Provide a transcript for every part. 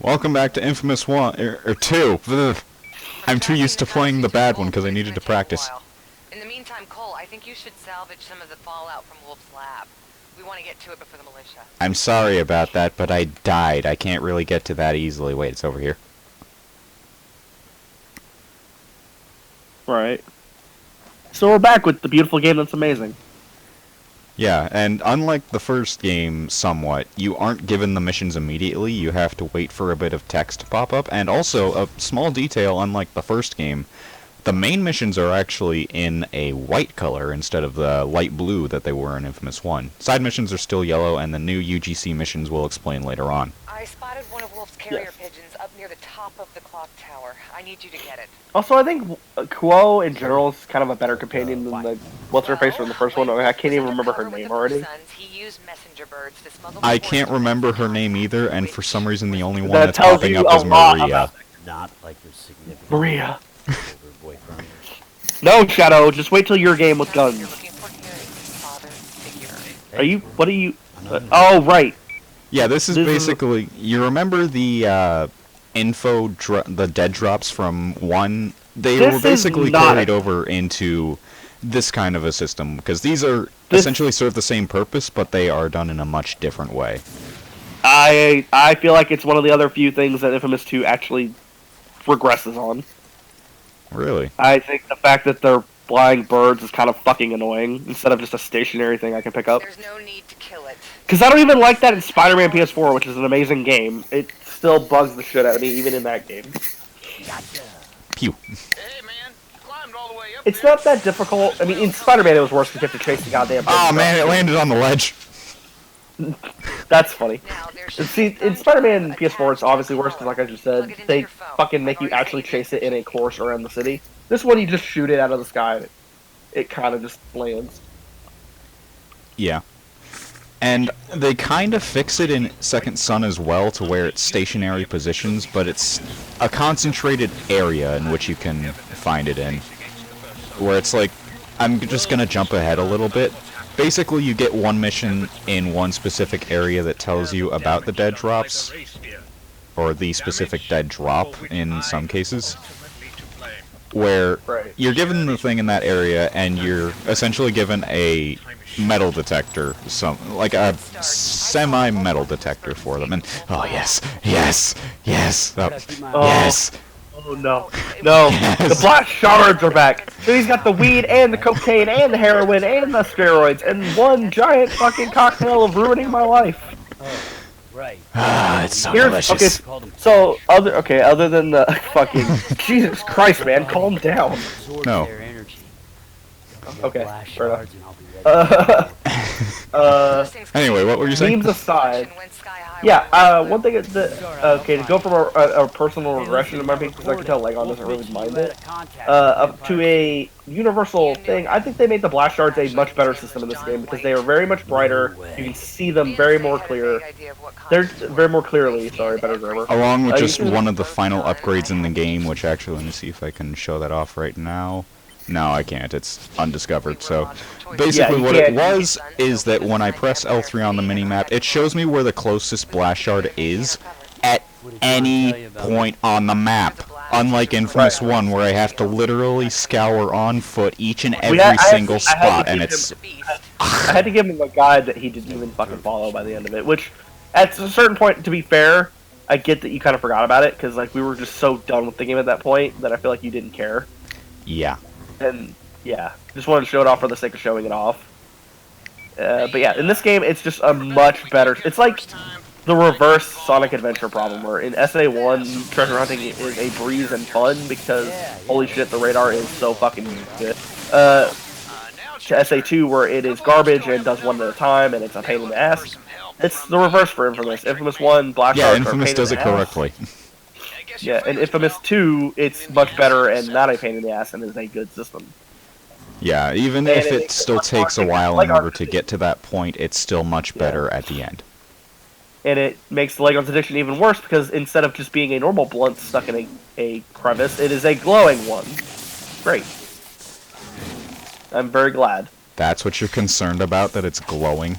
Welcome back to Infamous 1, or 2. Ugh. I'm too used to playing the bad one because I needed to practice. In the meantime, Cole, I think you should salvage some of the fallout from Wolf's lab. We want to get to it before the militia. I'm sorry about that, but I died. I can't really get to that easily. Wait, it's over here. Right. So we're back with the beautiful game that's amazing. Yeah, and unlike the first game somewhat, you aren't given the missions immediately. You have to wait for a bit of text to pop up, and also, a small detail, unlike the first game, the main missions are actually in a white color instead of the light blue that they were in Infamous 1. Side missions are still yellow, and the new UGC missions will explain later on. I spotted one of Wolf's carrier pigeons up near the top of the clock tower. I need you to get it. Also, I think Kuo in general is kind of a better companion than the what's-her-face from the first one. I can't even remember her name already. I can't remember her name either, and for some reason the only one That that's tells popping you up is a lot Maria. Not like your significant Maria. older boyfriend. No, Shadow, just wait till your game with guns. Are you, what are you, oh, right. Yeah, this is basically, you remember the the dead drops from 1? They were basically carried over into this kind of a system, because these are essentially serve the same purpose, but they are done in a much different way. I feel like it's one of the other few things that Infamous 2 actually regresses on. Really? I think the fact that they're flying birds is kind of fucking annoying, instead of just a stationary thing I can pick up. There's no need to kill it. Because I don't even like that in Spider-Man PS4, which is an amazing game. It still bugs the shit out of me, even in that game. Pew. Hey man, climbed all the way up It's there. not that difficult. I mean, in Spider-Man it was worse because you have to chase the goddamn bird. Oh man, it landed on the ledge. That's funny. Now, there's And see, in Spider-Man PS4 it's obviously worse because, like I just said, they fucking make you actually chase it in a course around the city. This one, you just shoot it out of the sky and it kind of just lands. Yeah. And they kind of fix it in Second Son as well, to where it's stationary positions, but it's a concentrated area in which you can find it in. Where it's like, I'm just gonna jump ahead a little bit. Basically, you get one mission in one specific area that tells you about the dead drops, or the specific dead drop in some cases, where you're given the thing in that area, and you're essentially given a metal detector, like a semi-metal detector for them, and oh yes, yes, yes, yes. Oh no, no, Yes. the black shards are back. So he's got the weed and the cocaine and the heroin and the steroids and one giant fucking cocktail of ruining my life. Right. Ah, it's so delicious. Okay, so other than the fucking Jesus Christ, man, calm down. No. Okay, Flash fair enough. shards and I'll be ready. Anyway, what were you saying? Memes aside, yeah, one thing is that, okay, to go from a personal regression in my opinion, because I can tell Legon doesn't really mind it, up to a universal thing, I think they made the blast shards a much better system in this game, because they are very much brighter, you can see them very more clear, they're very more clearly, sorry, better grammar. Along with just one of the final upgrades in the game, which actually, let me see if I can show that off right now. No, I can't. It's undiscovered. So, basically what it was is that when I press L3 on the minimap, it shows me where the closest blast shard is at any point on the map. Unlike Infamous 1, where I have to literally scour on foot each and every single spot, and it's... I had to give him a guide that he didn't even fucking follow by the end of it, which, at a certain point, to be fair, I get that you kind of forgot about it, because like we were just so done with the game at that point that I feel like you didn't care. Yeah. And, yeah, just wanted to show it off for the sake of showing it off. But yeah, in this game, it's just a much better... It's like the reverse Sonic Adventure problem, where in SA1, treasure hunting is a breeze and fun, because, holy shit, the radar is so fucking good. To SA2, where it is garbage and does one at a time, and it's a pain in the ass. It's the reverse for Infamous. Infamous 1, Black Yeah, Shark Infamous does it correctly. Yeah, and Infamous 2, it's much better and not a pain in the ass and is a good system. Yeah, even if it still takes a while in order to get to that point, it's still much better at the end. And it makes the Legon's addiction even worse because instead of just being a normal blunt stuck in a crevice, it is a glowing one. Great. I'm very glad. That's what you're concerned about, that it's glowing?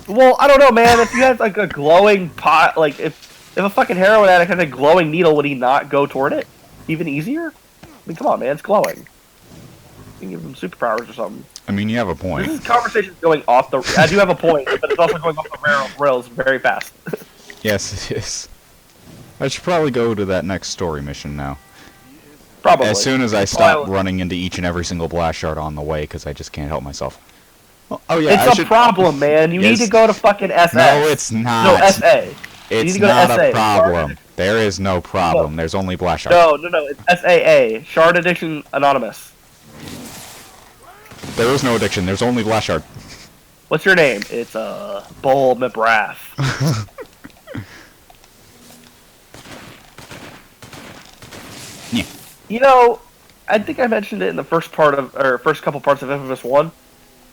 Well, I don't know, man. If you had like a glowing pot, like if a fucking heroin addict had a glowing needle, would he not go toward it? Even easier? I mean, come on, man. It's glowing. You can give him superpowers or something. I mean, you have a point. This conversation's going off the. I do have a point, but it's also going off the rails very fast. Yes, it is. I should probably go to that next story mission now. Probably. As soon as I stop running into each and every single blast shard on the way, because I just can't help myself. Oh yeah, It's a problem, man. You need to go to fucking SS. No, it's not. No, SA. You need It's to go to not SA. a problem. There is no problem. There's only blast shard. No. It's SAA. Shard Addiction Anonymous. There is no addiction. There's only blast shard. What's your name? It's Bull McBrath. Yeah. You know, I think I mentioned it in the first couple parts of Infamous 1,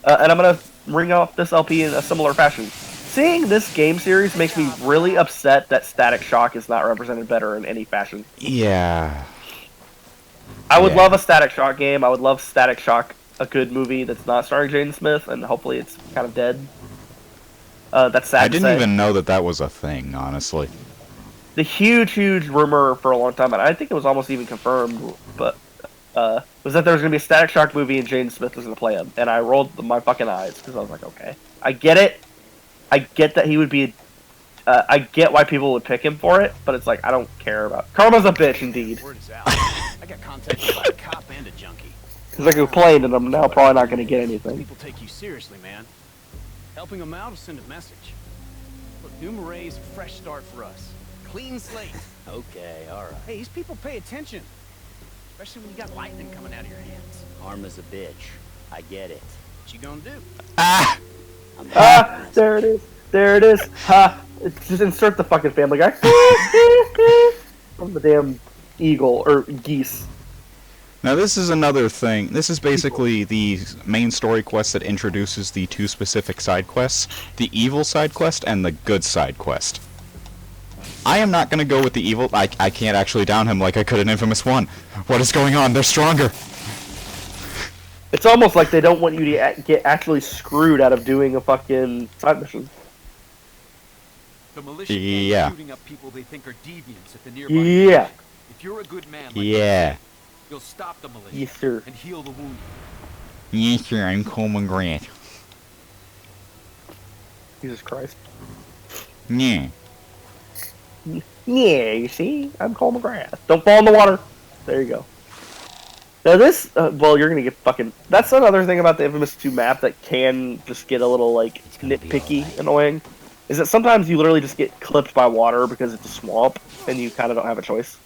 and I'm gonna ring off this LP in a similar fashion. Seeing this game series makes me really upset that Static Shock is not represented better in any fashion. Yeah. I would Yeah. love a Static Shock game. I would love Static Shock, a good movie that's not starring Jaden Smith, and hopefully it's kind of dead. That's sad I to didn't say. even know that was a thing, honestly. The huge rumor for a long time, and I think it was almost even confirmed, but was that there was going to be a Static Shock movie and Jaden Smith was going to play him. And I rolled my fucking eyes, because I was like, okay. I get it. I get that he would be... I get why people would pick him for it, but it's like, I don't care about... Karma's a bitch, indeed. Word is out. I got contacted by a cop and a junkie. Because I complained, and I'm now probably not going to get anything. People take you seriously, man. Helping them out will send a message. Look, New Marais, fresh start for us. Clean slate. Okay, alright. Hey, these people pay attention. Especially when you got lightning coming out of your hands. Karma's a bitch. I get it. What you gonna do? Ah! Ah, there it is. There it is. Ha! Just insert the fucking Family Guy. From the damn eagle, or geese. Now this is another thing. This is basically the main story quest that introduces the two specific side quests. The evil side quest and the good side quest. I am not gonna go with the evil. I can't actually down him like I could in Infamous 1. What is going on? They're stronger. It's almost like they don't want you to get actually screwed out of doing a fucking side mission. The militia Yeah. shooting up people they think are deviants at the nearby. Yeah. If you're a good man, like Yeah. you'll stop the militia Yes, sir. and heal the wounded. Yes, sir. I'm Coleman Grant. Jesus Christ. Yeah. Yeah, you see? I'm Cole McGrath. Don't fall in the water. There you go. Now this, well, you're gonna get fucking... That's another thing about the Infamous 2 map that can just get a little, like, nitpicky annoying. Is that sometimes you literally just get clipped by water because it's a swamp, and you kind of don't have a choice.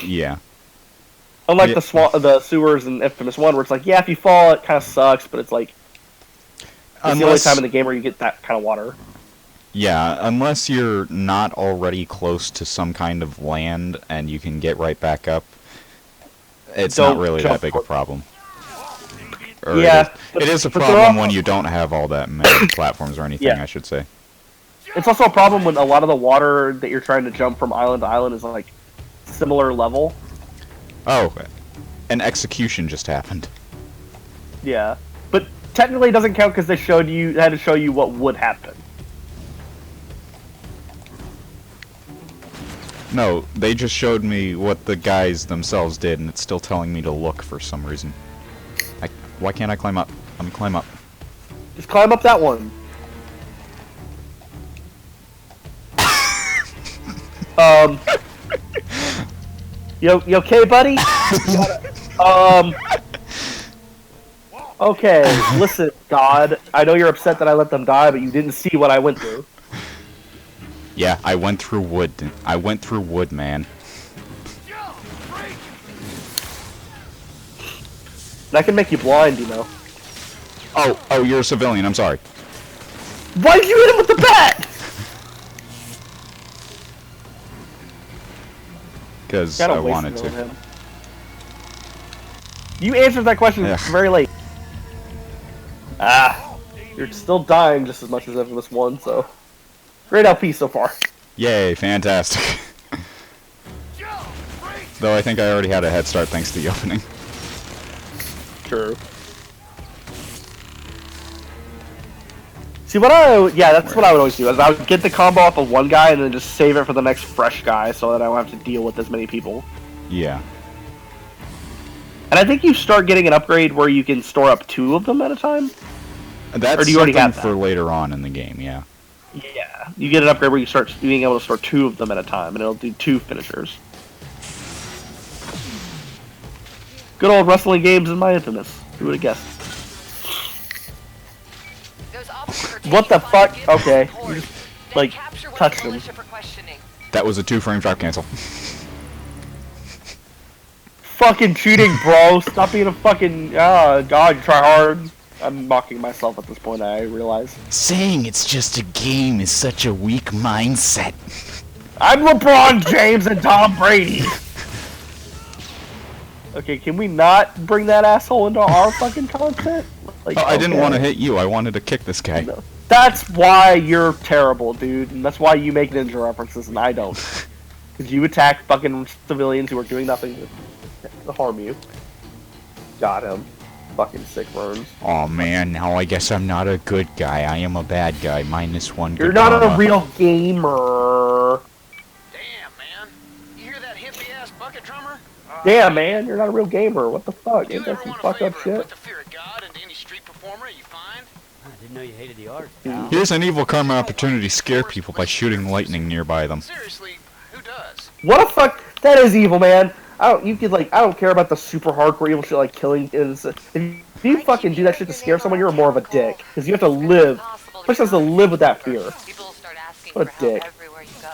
Yeah. Unlike Yeah. the sewers in Infamous 1, where it's like, yeah, if you fall, it kind of sucks, but it's like... It's the only time in the game where you get that kind of water. Yeah, unless you're not already close to some kind of land and you can get right back up, it's Don't not really jump that big a for- problem. Or Yeah, it is a but they're problem all- when you don't have all that many platforms or anything, Yeah. I should say. It's also a problem when a lot of the water that you're trying to jump from island to island is like similar level. Oh, an execution just happened. Yeah, but technically it doesn't count because they had to show you what would happen. No, they just showed me what the guys themselves did, and it's still telling me to look for some reason. Why can't I climb up? Let me climb up. Just climb up that one. You okay, buddy? Okay, listen, God. I know you're upset that I let them die, but you didn't see what I went through. Yeah, I went through wood. I went through wood, man. That can make you blind, you know. Oh, you're a civilian. I'm sorry. Why did you hit him with the bat? Because Kinda I wasted wanted it to. on him. You answered that question Yeah. very late. You're still dying just as much as Infamous 1, so... Great LP so far. Yay, fantastic. Though I think I already had a head start thanks to the opening. True. See yeah, that's what I would always do. Is I would get the combo off of one guy and then just save it for the next fresh guy, so that I don't have to deal with as many people. Yeah. And I think you start getting an upgrade where you can store up 2 of them at a time. That's or do you already something have for that? later on in the game, yeah. Yeah, you get an upgrade where you start being able to store 2 of them at a time, and it'll do 2 finishers. Good old wrestling games in my infamous. Who would have guessed? Those officers are What the taking fuck? fire gifts Okay, from you the just, port. like, Then capture one of touched the him. militia for questioning. That was a 2-frame drop cancel. Fucking cheating, bro. Stop being a fucking... God, you try hard. I'm mocking myself at this point, I realize. Saying it's just a game is such a weak mindset. I'm LeBron James and Tom Brady. Okay, can we not bring that asshole into our fucking content? Like, Oh, I didn't okay. want to hit you, I wanted to kick this guy. No. That's why you're terrible, dude, and that's why you make ninja references and I don't. Because you attack fucking civilians who are doing nothing to harm you. Got him. Fucking sick burns. Oh man, now I guess I'm not a good guy. I am a bad guy. -1 You're good not karma. a real gamer. Damn, man. You hear that hippie-ass bucket drummer? Damn, man, you're not a real gamer. What the fuck? Do you Ain't ever that some want a fucked favor up and shit? put the fear of God into any street performer you find? I didn't know you hated the art, pal. Here's an evil karma opportunity to scare people by shooting lightning nearby them. Seriously, who does? What a fuck? That is evil, man. I don't care about the super hardcore evil shit like killing innocent. If you fucking do that shit to scare someone, you're more of a dick. Because you have to live. Person has to live with that fear. People will start asking What a for help dick. everywhere you go.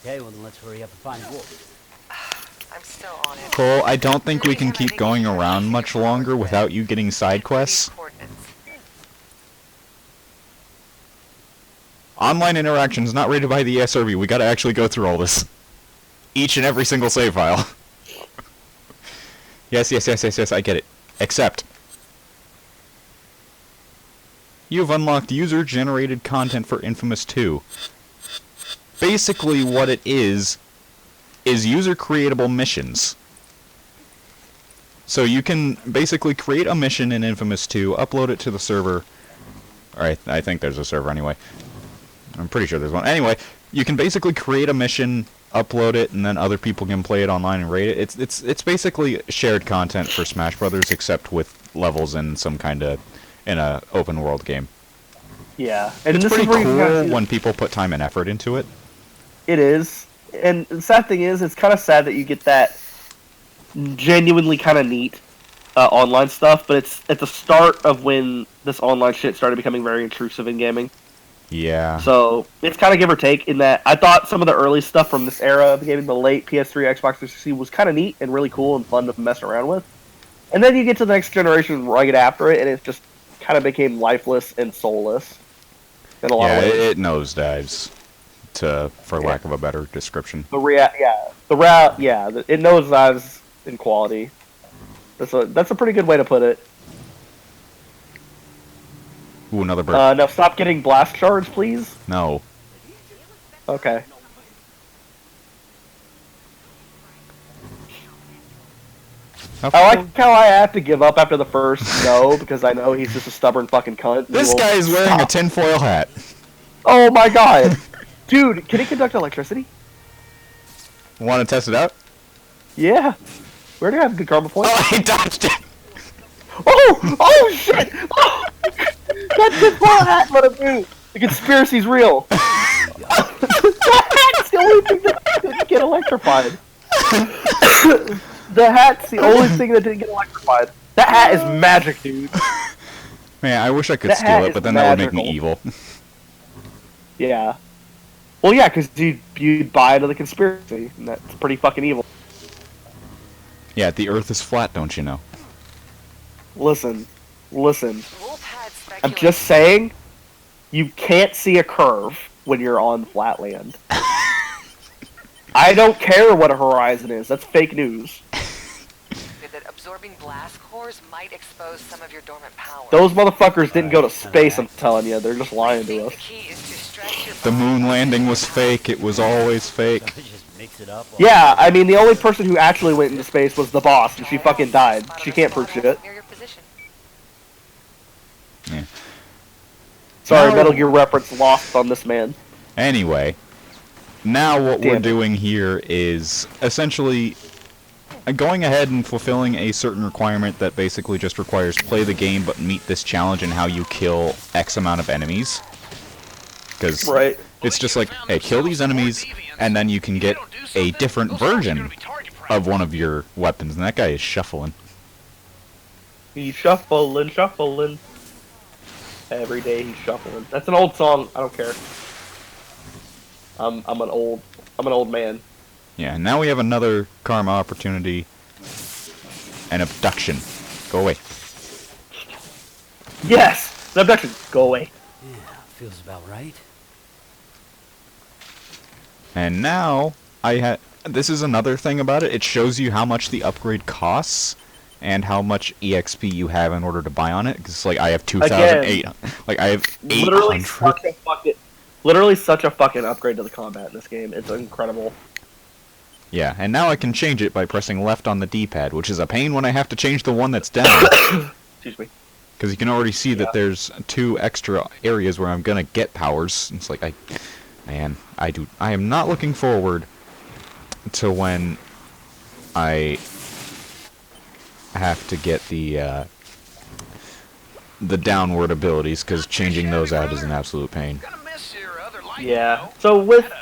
Okay, well then let's hurry up and find Wolf. I'm still on it. Cole, I don't think we can keep going around much longer without you getting side quests. Online interactions not rated by the ESRB. We gotta actually go through all this. Each and every single save file. Yes, I get it. Except, you've unlocked user-generated content for Infamous 2. Basically what it is user-creatable missions. So you can basically create a mission in Infamous 2, upload it to the server. Alright, I think there's a server anyway. I'm pretty sure there's one. Anyway, you can basically create a mission, upload it, and then other people can play it online and rate it. It's basically shared content for Smash Brothers, except with levels in some kind of in a open world game. Yeah, and It's this pretty is where you kinda cool see when people put time and effort into it. It is, and the sad thing is, it's kind of sad that you get that genuinely kind of neat online stuff, but it's at the start of when this online shit started becoming very intrusive in gaming. Yeah. So it's kind of give or take in that I thought some of the early stuff from this era of gaming, the late PS3, Xbox 360, was kind of neat and really cool and fun to mess around with. And then you get to the next generation right after it, and it just kind of became lifeless and soulless in a lot Yeah, of ways. it nosedives, for lack of a better description. It nosedives in quality. That's a pretty good way to put it. Ooh, another bird. Now stop getting blast charge, please. No. Okay. I like how I have to give up after the first no because I know he's just a stubborn fucking cunt. This He guy won't is wearing a stop. tinfoil hat. Oh my god, dude! Can he conduct electricity? Want to test it out? Yeah. Where do I have good karma points? Oh, he dodged it! Oh! Oh shit! Oh! That tinfoil hat let him do. The conspiracy's real. That's the only thing that didn't get electrified. The hat's the only thing that didn't get electrified. That hat is magic, dude. Man, I wish I could That steal hat it, is but then that would make me magical. evil. Yeah. Well, yeah, because you'd buy into the conspiracy, and that's pretty fucking evil. Yeah, the earth is flat, don't you know? Listen. Wolf had I'm just saying, you can't see a curve when you're on flat land. I don't care what a horizon is. That's fake news. that absorbing blast cores might expose some of your dormant power. Those motherfuckers didn't go to space, I'm telling you. They're just lying to The us. key is to stretch your The body moon muscles landing was out. fake, it was always fake. Just mix it up. Yeah, I mean, the only person who actually went into space was the boss, and she fucking died. She can't prove shit. Near your position. Yeah. Sorry, Now- Metal Gear reference lost on this man. Anyway, now what we're Damn it. doing here is essentially going ahead and fulfilling a certain requirement that basically just requires play the game but meet this challenge in how you kill X amount of enemies. Because Right. it's just like, hey, kill these enemies, and then you can get a different version of one of your weapons. And that guy is shuffling. He's shuffling. Every day he's shuffling. That's an old song. I don't care. I'm an old man. Yeah, and now we have another karma opportunity. An abduction. Go away. Yes! An abduction. Go away. Yeah, feels about right. And now, this is another thing about it. It shows you how much the upgrade costs and how much EXP you have in order to buy on it. Because, like, I have 2,008. Like, I have 800. Literally such a fucking upgrade to the combat in this game. It's incredible. Yeah, and now I can change it by pressing left on the D-pad, which is a pain when I have to change the one that's down. Excuse me. Because you can already see that there's 2 extra areas where I'm gonna get powers. It's like, I am not looking forward to when I have to get the downward abilities, because changing those out is an absolute pain. Yeah. So with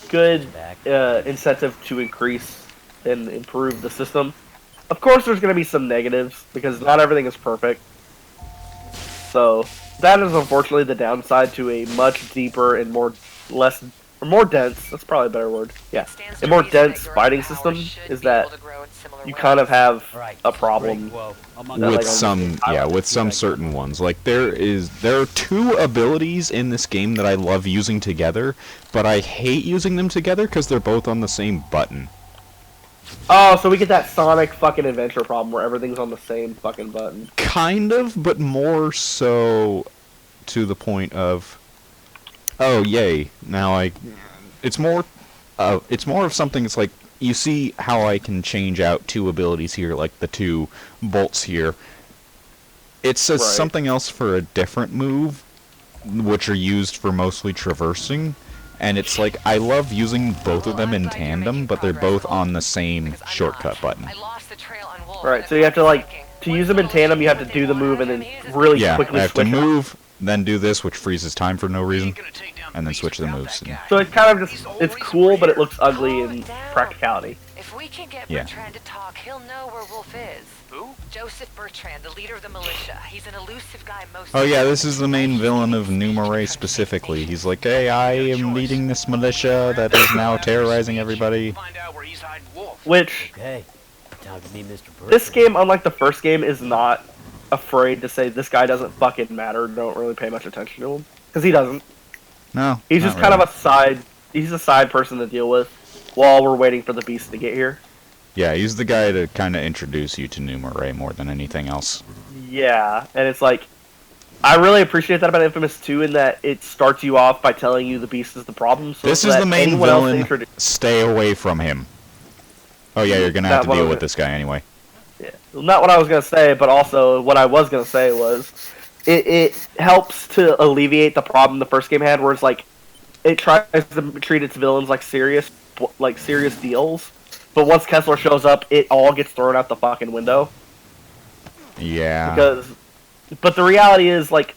good incentive to increase and improve the system, of course there's going to be some negatives because not everything is perfect. So that is unfortunately the downside to a much deeper and more dense. That's probably a better word. Yeah, a more dense fighting system is that you kind of have a problem With some certain ones. Like there are 2 abilities in this game that I love using together, but I hate using them together because they're both on the same button. Oh, so we get that Sonic fucking adventure problem where everything's on the same fucking button. Kind of, but more so to the point of, oh yay! Now it's more of something. It's like, you see how I can change out 2 abilities here, like the 2 bolts here. It says something else for a different move, which are used for mostly traversing. And it's like, I love using both of them in tandem, but they're both on the same shortcut button. Right, so you have to, to use them in tandem, you have to do the move and then really quickly I have switch to it. move, then do this, which freezes time for no reason, and then switch the moves. So it's kind of just, it's cool, but it looks ugly in practicality. If we can get Yeah. Bertrand to talk, he'll know where Wolf is. Who? Joseph Bertrand, the leader of the militia. He's an elusive guy most Oh yeah, this is the main villain of Numeray specifically. He's like, hey, I am leading this militia that is now terrorizing everybody. Which, Okay, time to meet Mr. Bertrand. this game, unlike the first game, is not afraid to say this guy doesn't fucking matter, don't really pay much attention to him. Because he doesn't. No, He's just kind of he's a side person to deal with while we're waiting for the beast to get here. Yeah, he's the guy to kind of introduce you to Numeray more than anything else. Yeah, and it's like, I really appreciate that about Infamous 2 in that it starts you off by telling you the beast is the problem. So This that is the main anyone else they villain. Stay away from him. Oh yeah, you're gonna have to deal with this guy anyway. Yeah. Not what I was going to say, but also what I was going to say was it helps to alleviate the problem the first game had, where it's like it tries to treat its villains like serious deals, but once Kessler shows up, it all gets thrown out the fucking window. Yeah. But the reality is, like,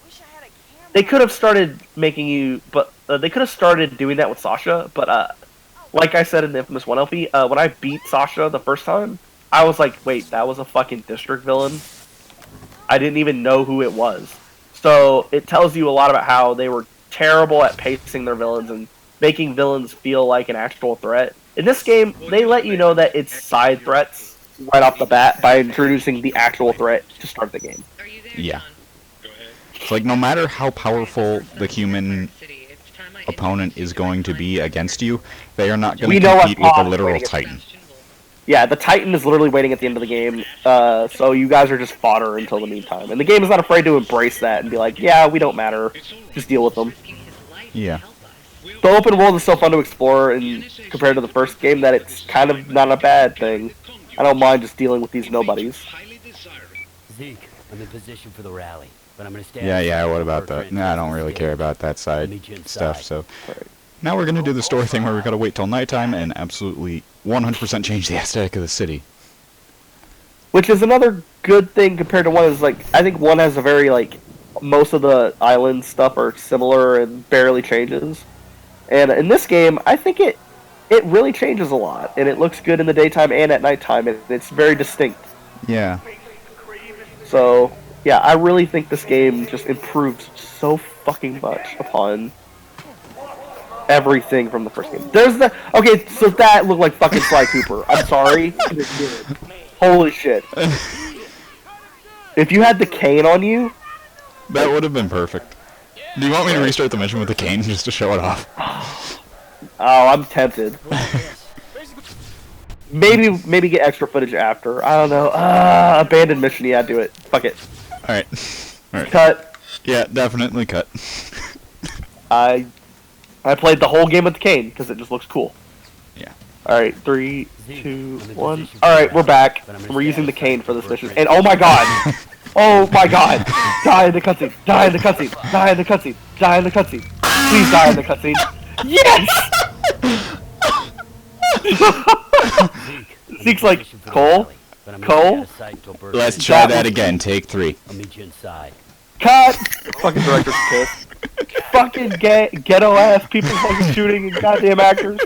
they could have started making you, they could have started doing that with Sasha, but like I said in the Infamous 1 LP, when I beat Sasha the first time, I was like, wait, that was a fucking district villain? I didn't even know who it was. So it tells you a lot about how they were terrible at pacing their villains and making villains feel like an actual threat. In this game, they let you know that it's side threats right off the bat by introducing the actual threat to start the game. Yeah. It's like, no matter how powerful the human opponent is going to be against you, they are not going to compete with the literal Titan. Yeah, the Titan is literally waiting at the end of the game, so you guys are just fodder until the meantime. And the game is not afraid to embrace that and be like, yeah, we don't matter, just deal with them. Yeah. The open world is so fun to explore, and compared to the first game, that it's kind of not a bad thing. I don't mind just dealing with these nobodies. Zeke, I'm in position for the rally. but I'm gonna stay. Yeah, what about Bertrand that? Nah, I don't really scared. care about that I'll side meet you stuff, inside. so... Now we're gonna do the story thing where we gotta wait till nighttime and absolutely 100% change the aesthetic of the city. Which is another good thing compared to one is like I think one has a very like most of the island stuff are similar and barely changes. And in this game, I think it really changes a lot and it looks good in the daytime and at nighttime and it's very distinct. Yeah. So, yeah, I really think this game just improved so fucking much upon everything from the first game. There's the okay, so that looked like fucking Sly Cooper. I'm sorry. Holy shit. If you had the cane on you, That would have been perfect. Do you want me to restart the mission with the cane just to show it off? oh, I'm tempted. Maybe get extra footage after. I don't know. Abandoned mission. Yeah, do it. Fuck it. Alright. Alright. Cut. Yeah, definitely cut. I played the whole game with the cane because it just looks cool. Yeah. Alright, 3, 2, 1. Alright, we're back. And we're using the cane for this mission. And oh my god! Oh my god! Die in the cutscene! Die in the cutscene! Die in the cutscene! Die in the cutscene! Please die in the cutscene! Yes! Zeke's like, Cole? Cole? Let's try that again. Take 3. I'll meet you inside. Cut! Fucking director's piss. Fucking ghetto ass people fucking shooting and goddamn actors.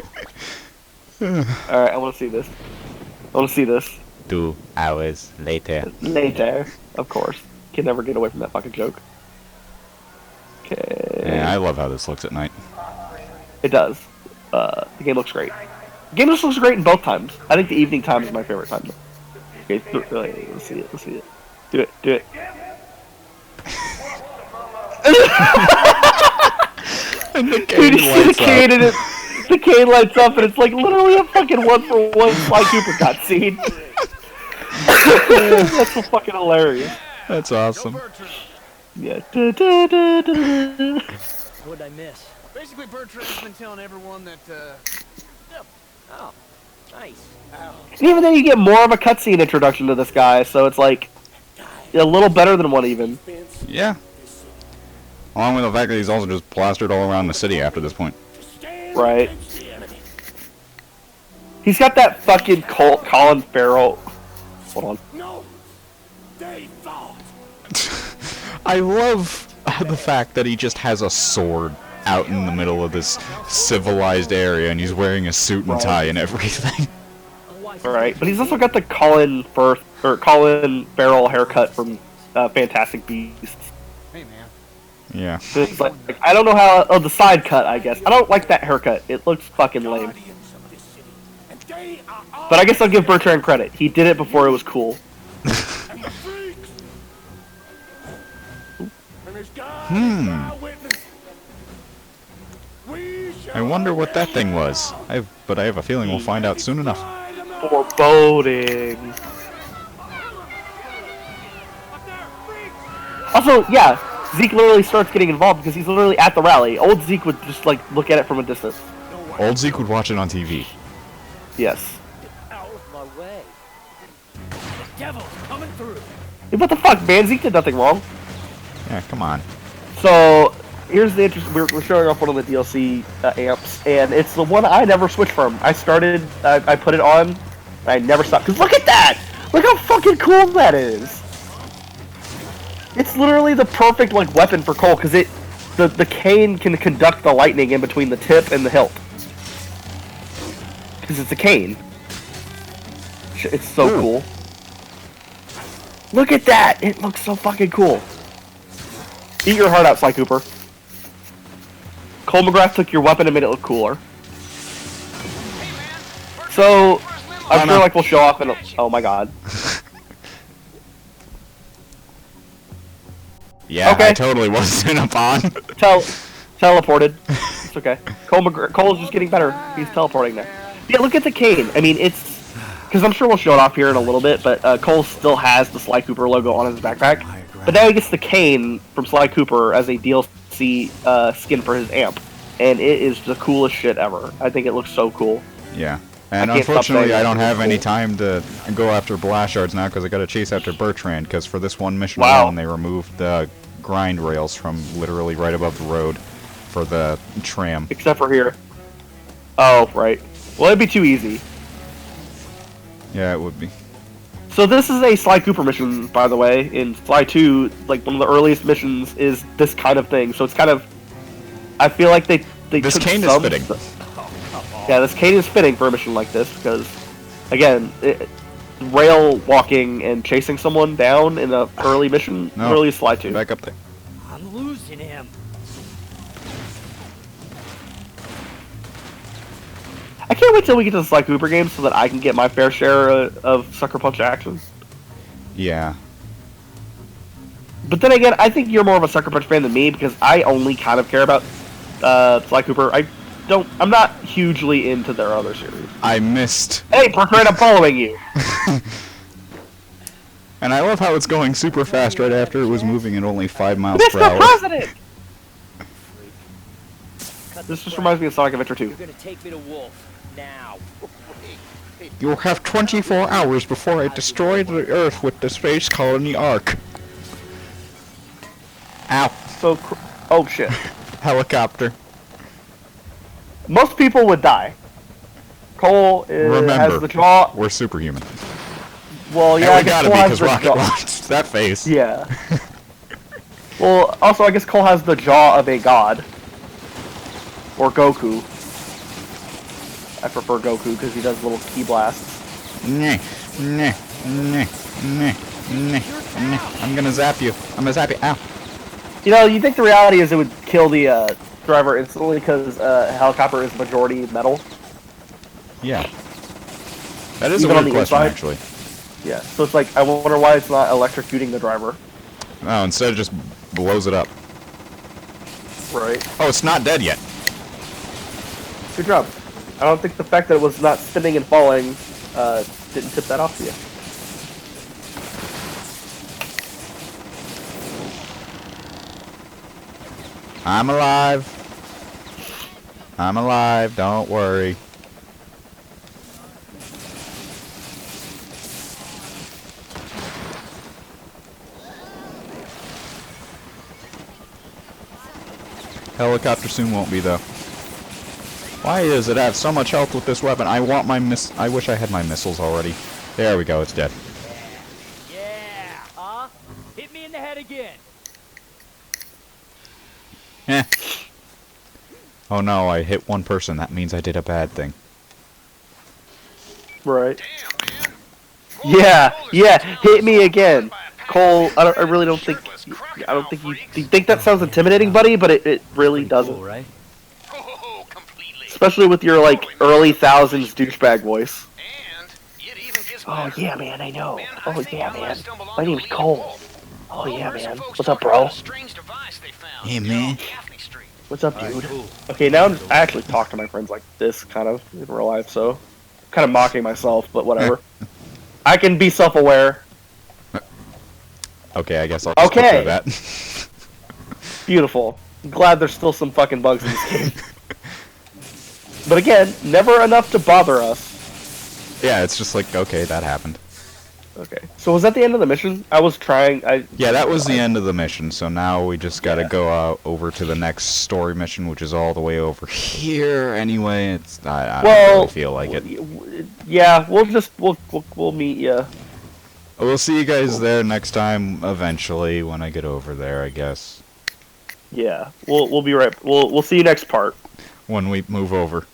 Alright, I wanna see this. I wanna see this. 2 hours later. Later. Of course. Can never get away from that fucking joke. Okay. Yeah, I love how this looks at night. It does. The game looks great. The game just looks great in both times. I think the evening time is my favorite time. Okay, let's see it. Let's see it. Do it. Do it. And the Dude, you see the cane and the cane lights up and it's like literally a fucking 1-for-1 Sly Cooper cutscene. That's so fucking hilarious. That's awesome. Yeah. What'd I miss? Basically, Bertrand's been telling everyone that, Oh, nice. And even then you get more of a cutscene introduction to this guy, so it's like a little better than one even. Yeah. Along with the fact that he's also just plastered all around the city after this point. Right. He's got that fucking Colin Farrell. Hold on. No, they thought. I love the fact that he just has a sword out in the middle of this civilized area and he's wearing a suit and tie and everything. Right, but he's also got the Colin Farrell haircut from Fantastic Beasts. hey man, Yeah. So it's like, I don't know how. Oh, the side cut, I guess. I don't like that haircut. It looks fucking lame. But I guess I'll give Bertrand credit. He did it before it was cool. I wonder what that thing was. But I have a feeling we'll find out soon enough. Foreboding. Also, yeah, Zeke literally starts getting involved because he's literally at the rally. Old Zeke would just like look at it from a distance. Old Zeke would watch it on TV. Yes. Out of my way. The devil's coming through. Hey, what the fuck, man? Zeke did nothing wrong. Yeah, come on. So here's the interest. We're showing off one of the DLC amps, and it's the one I never switched from. I started, I put it on, and I never stopped. Cause look at that! Look how fucking cool that is. It's literally the perfect like weapon for Cole, cause the cane can conduct the lightning in between the tip and the hilt. Cause it's a cane. It's so cool. Look at that! It looks so fucking cool. Eat your heart out, Sly Cooper. Cole McGrath took your weapon and made it look cooler. So, I feel like we'll show off in oh my god. Yeah, Okay. I totally wasn't up on. Teleported. It's okay. Cole's just getting better. He's teleporting now. Yeah, look at the cane. I mean, it's... Because I'm sure we'll show it off here in a little bit, but Cole still has the Sly Cooper logo on his backpack. But now he gets the cane from Sly Cooper as a DLC skin for his amp. And it is the coolest shit ever. I think it looks so cool. Yeah. And I can't stop unfortunately, saying I don't that. have any time to go after Blashards now because I got to chase after Bertrand. Because for this one mission Wow. alone, they removed the grind rails from literally right above the road for the tram. Except for here. Oh, right. Well, it'd be too easy. Yeah, it would be. So this is a Sly Cooper mission, by the way. In Sly 2, like, one of the earliest missions is this kind of thing. So it's kind of... I feel like they This took cane is some... fitting. Yeah, this cane is fitting for a mission like this, because, again, rail walking and chasing someone down in an early mission No. really is Sly 2. Back up there. I'm losing him. I can't wait till we get to the Sly Cooper game so that I can get my fair share of Sucker Punch action. Yeah. But then again, I think you're more of a Sucker Punch fan than me because I only kind of care about Sly Cooper. I'm not hugely into their other series. I missed. Hey, Perkrat, I'm following you. And I love how it's going super fast right after it was moving at only 5 miles per Mr. hour. President! Cut This the just crap. reminds me of Sonic Adventure 2. You're gonna take me to Wolf now. You'll have 24 hours before I destroy the Earth with the Space Colony Ark. Ow. So, oh shit. Helicopter. Most people would die. Cole Remember, has the jaw. we're superhuman. Well, yeah, And I we guess gotta Cole be, has because the Rocket jaw. launched that face. Yeah. Well, also, I guess Cole has the jaw of a god. Or Goku. I prefer Goku because he does little key blasts. Nyeh, nyeh, nyeh, nyeh, nyeh, nyeh. I'm gonna zap you. I'm gonna zap you. Ow. You know, you think the reality is it would kill the driver instantly because helicopter is majority metal? Yeah. That is Even a on weird the question, inside? actually. Yeah, so it's like, I wonder why it's not electrocuting the driver. Oh, instead it just blows it up. Right. Oh, it's not dead yet. Good job. I don't think the fact that it was not spinning and falling didn't tip that off to you. I'm alive. I'm alive, don't worry. Helicopter soon won't be, though. Why does it have so much health with this weapon? I want my I wish I had my missiles already. There we go, it's dead. Yeah, huh? Hit me in the head again. Eh. Oh no, I hit one person. That means I did a bad thing. Right. Yeah, hit me again. Cole, I really don't think, you think that sounds intimidating, buddy, but it really doesn't. Cool, right? Oh, completely. Especially with your, like, early thousands douchebag voice. And it even gives Oh, yeah, man, I know. Man, Oh, I think yeah, I man. stumbled My onto name's a Cole. wolf. Oh, yeah, Heard some man. folks What's up, talking bro? about a strange device they found, Hey, you know, man. on Gaffney Street. What's up, dude? Cool. Okay, now I actually talk to my friends like this, kind of, in real life, so... kind of mocking myself, but whatever. I can be self-aware. Okay, I guess I'll just Okay. go through that. Beautiful. I'm glad there's still some fucking bugs in this game. But again, never enough to bother us. Yeah, it's just like, okay, that happened. Okay. So was that the end of the mission? I was trying... Yeah, that was the end of the mission, so now we just gotta Yeah. go over to the next story mission, which is all the way over here. Anyway, it's I don't really feel like it. Yeah, we'll meet ya. We'll see you guys there next time, eventually, when I get over there, I guess. Yeah, we'll be right. We'll see you next part. When we move over.